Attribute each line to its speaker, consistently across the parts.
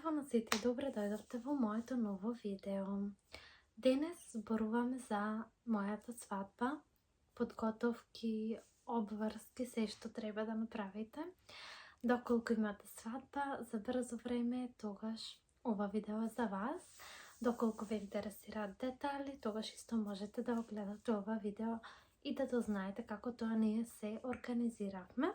Speaker 1: Здраво на сите, добре дојдовте во моето ново видео. Денес зборуваме за мојата свадба, подготовки, обврски, се што треба да направите. Доколку имате свадба за брзо време, тогаш ова видео е за вас. Доколку ве интересираат детали, тогаш исто можете да го гледате ова видео и да дознаете како тоа ние се организиравме.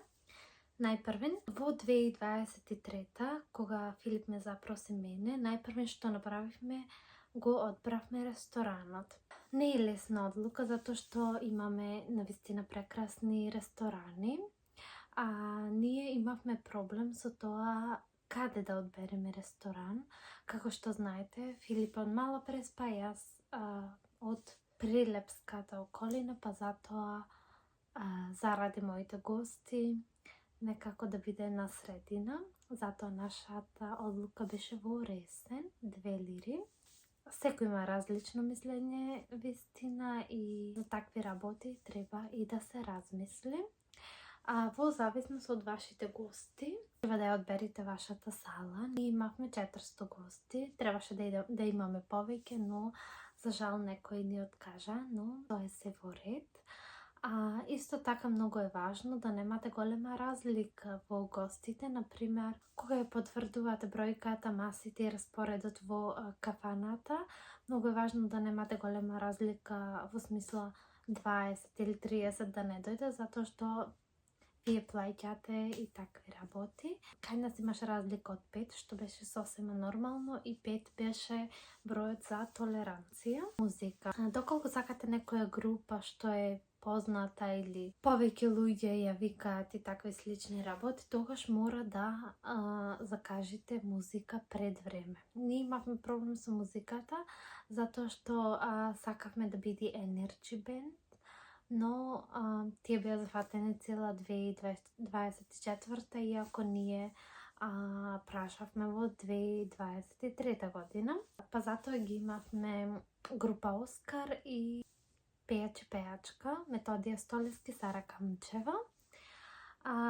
Speaker 1: Најпрвен, во 2023, кога Филип ме запроси мене, најпрвен што направивме, го одбравме ресторанот. Не е лесна одлука, затоа што имаме навистина прекрасни ресторани, а ние имавме проблем со тоа каде да одбереме ресторан. Како што знаете, Филип од мало преспа, јас од Прилепската околина, па затоа заради моите гости, некако да биде на средина, затоа нашата одлука беше во Ресен, 2 лири. Секој има различно мислење, вистина, и за такви работи треба и да се размисли. Во зависност од вашите гости, треба да ја одберите вашата сала. Ние имавме 400 гости, требаше да имаме повеќе, но за жал некој ни откажа, но тоа е се во ред. Исто така многу е важно да немате голема разлика во гостите. Например, кога ја потврдувате бројката, масите и распоредот во кафаната, многу е важно да немате голема разлика во смисла 20 или 30 да не дојде, затоа што вие плаќате и такви работи. Кај нас имаше разлика од 5, што беше сосема нормално, и 5 беше бројот за толеранција. Музика. Доколку сакате некоја група што е позната или повеќе луѓе ја викаат и такви слични работи, тогаш мора да закажете музика пред време. Ние имавме проблем со музиката, затоа што сакавме да биде Energy Band, но тие беа зафатени цела 2024, иако ние прашавме во 2023 година. Па затоа ги имавме група Оскар и пејач и пејачка, Методија Столевски, Сара Камчева.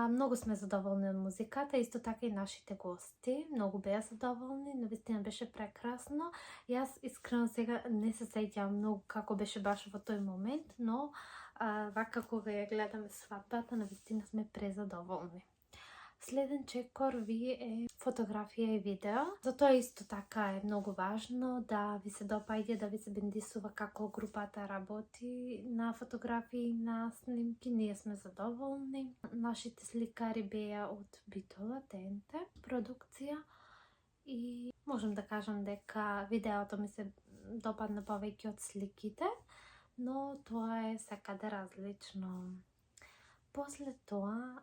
Speaker 1: Многу сме задоволни од музиката, исто така и нашите гости. Многу беа задоволни, навистина беше прекрасно. Јас искрено сега не се сеќавам многу како беше баш во тој момент, но вака кога ја гледаме свадбата, навистина сме презадоволни. Следен чекор ви е фотографија и видео. Затоа исто така е многу важно да ви се допаѓа, да ви се бендисува како групата работи на фотографии и на снимки. Ние сме задоволни. Нашите сликари беа од Битола, ТНТ продукција, и можам да кажам дека видеото ми се допадна повеќе од сликите, но тоа е секаде различно. После тоа,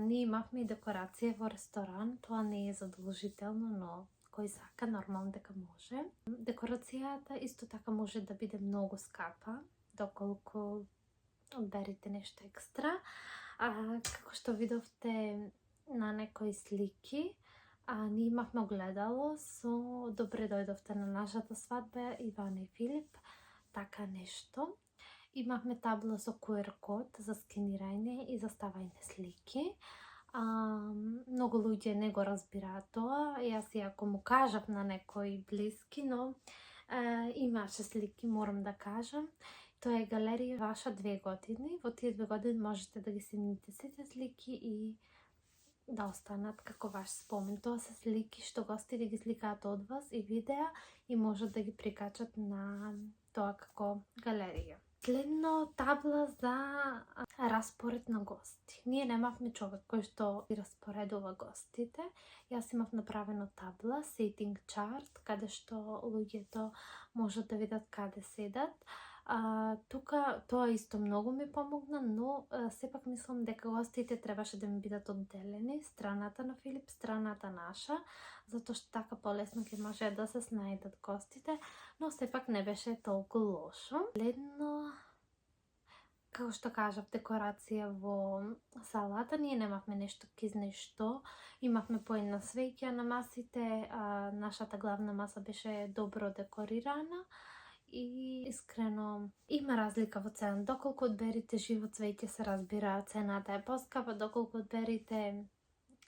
Speaker 1: ние имавме и декорација во ресторан. Тоа не е задолжително, но кој сака, нормално дека може. Декорацијата исто така може да биде многу скапа, доколку одберите нешто екстра. Како што видовте на некои слики, ние имавме огледало со "Добре дојдовте на нашата свадба, Ивана и Филип", така нешто. Имавме табла со QR код за скенирање и за ставање слики. Многу луѓе не го разбираат тоа. Јас иако му кажав на некои блиски, но имаше слики, морам да кажам. Тоа е галерија ваша 2 години. Во тие 2 години можете да ги снимите сите слики и да останат како ваш спомен. Тоа се слики што гостите ги сликаат од вас и видеа и можат да ги прикачат на тоа како галерија. Следно, табла за распоред на гости. Ние немавме човек кој што ги распоредува гостите. Јас имав направено табла, sitting chart, каде што луѓето можат да видат каде седат. Тука тоа исто многу ми помогна, но сепак мислам дека гостите требаше да ми бидат одделени, страната на Филип, страната наша, затоа што така полесно ќе може да се снајдат гостите, но сепак не беше толку лошо. Следно, како што кажав, декорација во салата. Ние немавме нешто кизне што, имавме по една свеќа на масите, нашата главна маса беше добро декорирана. И искрено има разлика во цена. Доколку одберите живо цвеќе, се разбира, цената е поскапа. Доколку одберите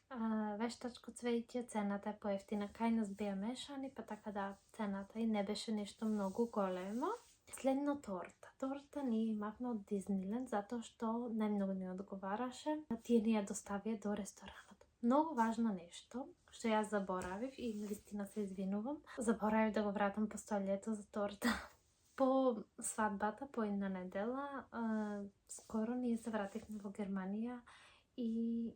Speaker 1: вештачко цвеќе, цената е поевтина. Кај нас беа мешани, па така да цената и не беше нешто многу големо. Следно торта. Торта ние имавме од Дизниленд, затоа што најмногу ни одговараше. Тие ни ја доставија до ресторанот. Многу важно нешто, што јас заборавив и навистина се извинувам. Заборавив да го вратам постојлето за торта. По свадбата, по една недела, скоро ние се вративме во Германија и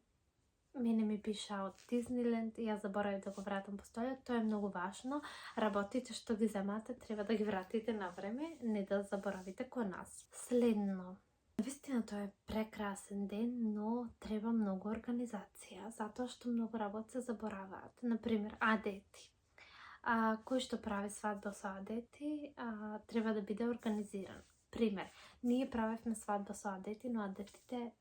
Speaker 1: мене ми пиша од Дизниленд и јас заборавив да го вратам постојлето. Тоа е многу важно. Работите што ги земате, треба да ги вратите на време, не да заборавите кон нас. Следно. Навистина тоа е прекрасен ден, но треба многу организација, затоа што многу работи се забораваат. Например, адети. Кој што прави свадба со адети, треба да биде организиран. Пример, ние правевме свадба со адети, но адетите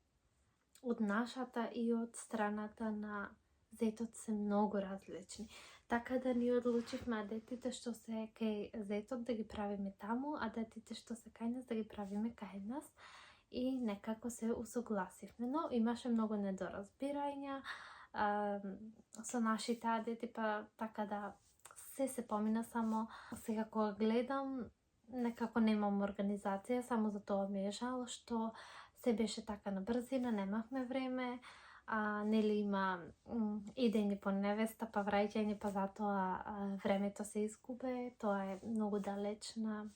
Speaker 1: од нашата и од страната на зетот се многу различни. Така да ни одлучивме адетите што се кај зетот да ги правиме таму, адетите што се кај нас да ги правиме кај нас. И некако се усогласивме, но имаше многу недоразбирања со нашите адети, па така да се помина само. Сега кога гледам, некако немам организација, само за тоа ми е жал што се беше така на брзина, немавме време, нели има идење по невеста, па враќање, па затоа времето се изгубе. Тоа е многу далечна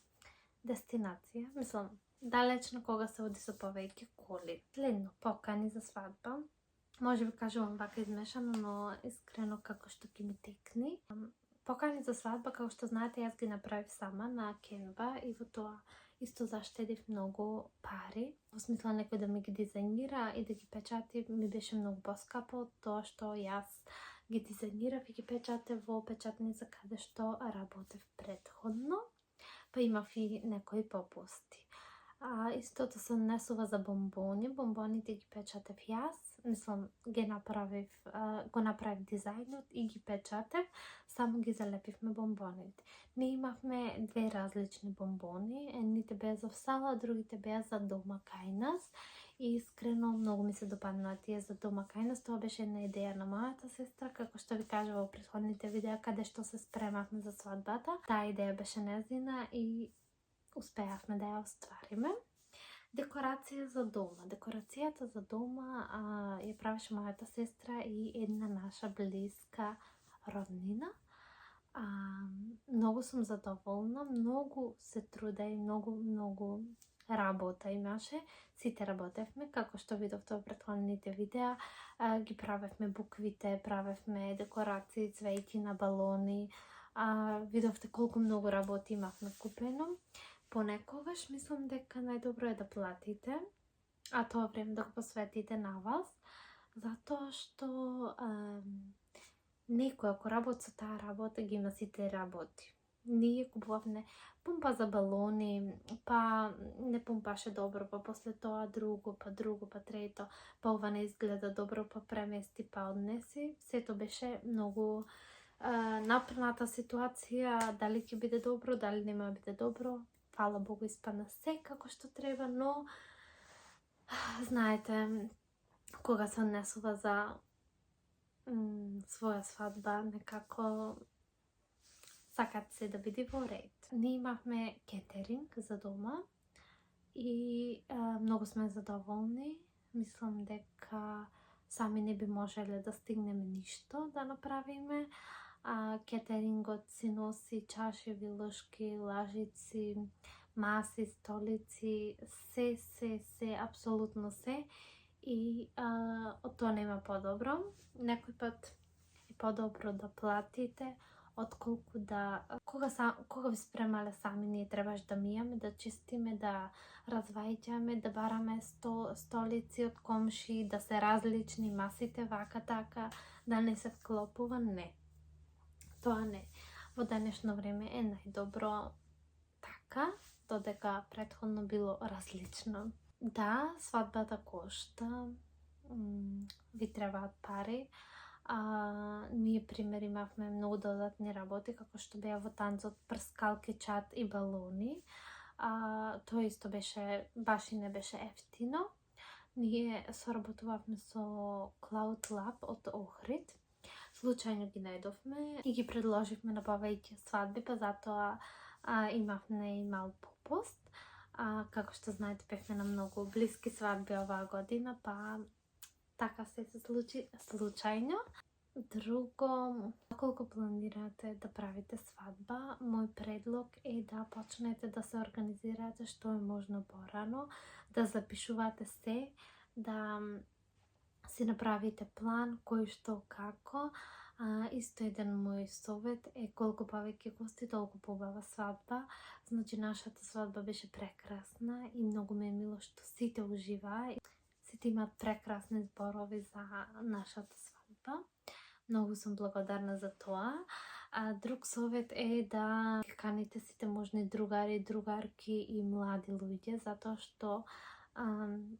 Speaker 1: дестинација. Мислам, далечно кога се оди со повеќе коли. Следно, покани за свадба. Може би кажувам вака измешано, но искрено како што ќе ми текни. Покани за свадба, како што знаете, јас ги направив сама на Canva и во тоа исто заштедив многу пари. Во смисла некој да ми ги дизајнира и да ги печати ми беше многу поскапо од тоа што јас ги дизајнирав и ги печатев во печатница каде што работев претходно. Па имав и некои попусти. Истото се однесува за бомбони. Бомбоните ги печатев јас. Мислам, го направив дизајнот и ги печатев. Само ги залепивме бомбоните. Ние имавме две различни бомбони. Едните беа за сала, другите беа за дома кај нас. И искрено многу ми се допаднаа тие за дома кај нас. Тоа беше една идеја на мојата сестра, како што ви кажа во претходните видеа каде што се спремавме за свадбата. Таа идеја беше нејзина и успеавме да ја оствариме. Декорација за дома. Декорацијата за дома ја правеше мојата сестра и една наша блиска роднина. Многу сум задоволна, многу се труда и многу работа имаше. Сите работевме, како што видовте во претходните видеа, ги правевме буквите, правевме декорации, цвејки на балони. Видовте колку многу работи имавме купено. Понекогаш мислам дека најдобро е да платите, а тоа време да го посветите на вас, затоа што некој ако работи со таа работа ги има сите работи. Ние купувавме пумпа за балони, па не пумпаше добро, па после тоа друго, па трето, па ова не изгледа добро, па премести, па однеси. Сето беше многу напрната ситуација, дали ќе биде добро, дали нема биде добро. Фала Богу, испадна се како што треба, но знаете, кога се однесува за своја свадба, некако сакат се да биде во ред. Ние имавме кетеринг за дома и многу сме задоволни. Мислам дека сами не би можеле да стигнеме ништо да направиме. Кетерингот си носи чашеви, лошки, лажици, маси, столици, се, апсолутно се. И од тоа нема подобро. Некој пат е подобро да платите, отколку да... Кога ви спремале сами, ние требаш да мијаме, да чистиме, да развајќаме, да бараме столици од комши, да се различни масите, вака така, да не се вклопува, не. Тоа не. Во денешно време е најдобро така, додека претходно било различно. Да, свадбата кошта, ви требаат пари. Ние, пример, имавме многу додатни работи, како што беа во танцот прскалки, чат и балони. Тоа исто беше, баш и не беше ефтино. Ние соработувавме со Cloud Lab од Охрид. Случајно ги најдовме и ги предложивме на повеќе свадби, па затоа имавме и мал попуст. Како што знаете, бевме на многу блиски свадби оваа година, па така се случи случајно. Друго, колку планирате да правите свадба, мој предлог е да почнете да се организирате што е можно порано, да запишувате се, да си направите план кој што како. Исто еден мој совет е колку повеќе гости, толку побава свадба. Значи, нашата свадба беше прекрасна и многу ме е мило што сите уживаа. Сите имаат прекрасни зборови за нашата свадба. Многу сум благодарна за тоа. Друг совет е да каните сите можни другари, другарки и млади луѓе, затоа што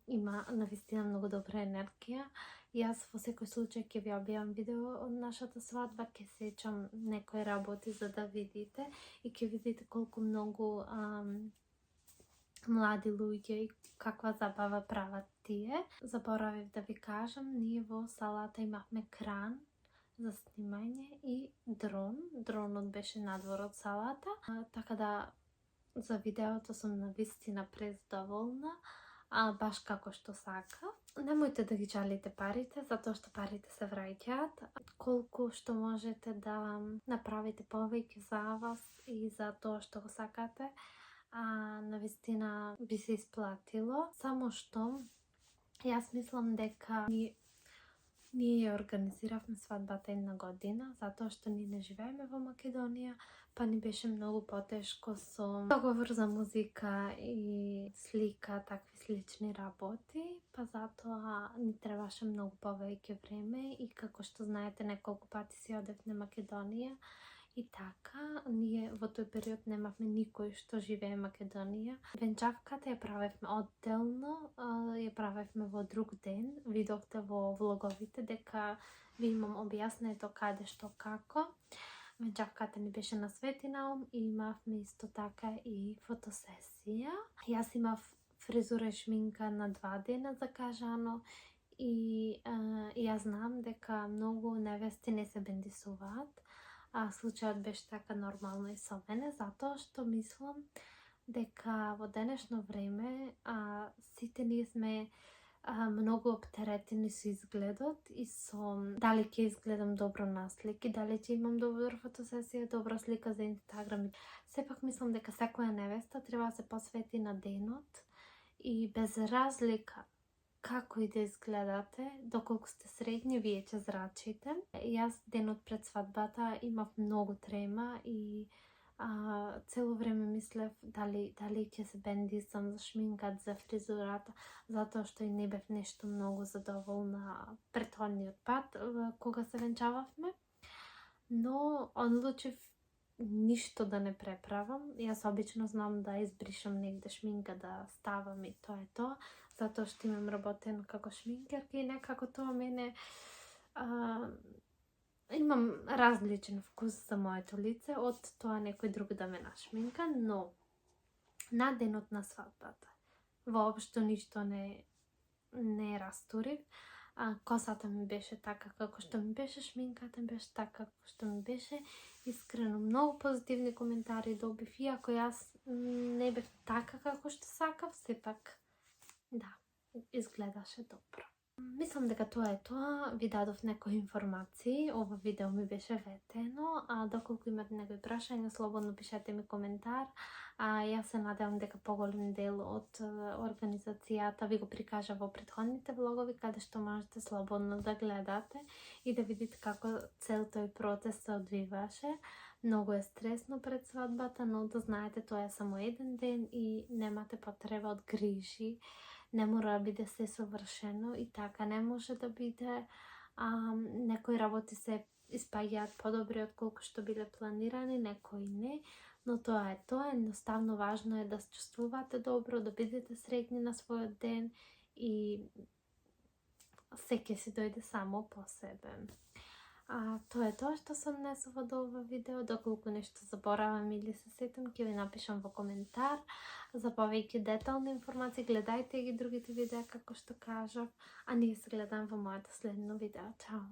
Speaker 1: има навистина многу добра енергија. Јас во секој случај ќе ви објавам видео од нашата свадба, ќе сечам некои работи за да видите и ќе видите колку многу млади луѓе и каква забава прават тие. Заборавив да ви кажам, ние во салата имавме кран за снимање и дрон. Дронот беше надвор од салата, така да за видеото сум навистина презадоволна, баш како што сака. Немојте да ги жалите парите, затоа што парите се враќаат. Колку што можете да направите повеќе за вас и за тоа што го сакате, навистина би се исплатило. Само што јас мислам дека ние ја организиравме свадбата една година, затоа што ние не живееме во Македонија, па ни беше многу потешко со договор за музика и слика, такви слични работи, па затоа ни требаше многу повеќе време и како што знаете, неколку пати си одев на Македонија и така, ние во тој период немавме никој што живее Македонија. Венчавката ја правевме одделно, ја правевме во друг ден. Видовте во влоговите дека ви имам објаснето каде што како. Венчавката ни беше на Свети Наум и имавме исто така и фотосесија. Јас имав фризура и шминка на 2 дена закажано и јас знам дека многу невести не се бендисуваат. Случајот беше така нормално и со мене, затоа што мислам дека во денешно време сите ние сме многу оптеретени со изгледот и со дали ќе изгледам добро на слики, дали ќе имам добра фотосесија, добра слика за Инстаграм. Сепак мислам дека секоја невеста треба да се посвети на денот и без разлика како и да изгледате, доколку сте средни, вие ќе зрачите. Јас денот пред свадбата имав многу трема и цело време мислев дали ќе се бендисам за шминкат, за фризурата, затоа што и не бев нешто многу задоволна претходниот пат кога се венчававме. Но одлучив ништо да не преправам. Јас обично знам да избришам негде шминка, да ставам и тоа е тоа, затоа што имам работено како шминкерка и некако тоа мене имам различен вкус за моето лице од тоа некој друг да ме нашминка, но на денот на свадбата воопшто ништо не растурив. Косата ми беше така како што ми беше, шминката ми беше така како што ми беше. Искрено многу позитивни коментари добив, иако јас не бев така како што сакав, сепак да, изгледаше добро. Мислам дека тоа е тоа, ви дадов некои информации, ова видео ми беше ветено, доколку имате некои прашања, слободно пишете ми коментар. Јас се надевам дека поголем дел од организацијата ви го прикажа во претходните влогови, каде што можете слободно да гледате и да видите како цел тој процес се одвиваше. Многу е стресно пред свадбата, но да знаете тоа е само еден ден и немате потреба од грижи. Не мора да биде се совршено и така не може да биде. Некои работи се испаѓаат подобри од колку што биле планирани, некои не, но тоа е тоа. Едноставно важно е да се чувствувате добро, да бидете среќни на својот ден и се ќе си дојде само по себе. Тоа е тоа што се однесува до ова видео. Доколку нешто заборавам или се сетам, ќе ви напишам во коментар. За повеќе детални информации гледајте ги другите видеа како што кажав, а ние се гледаме во моето следно видео. Чао!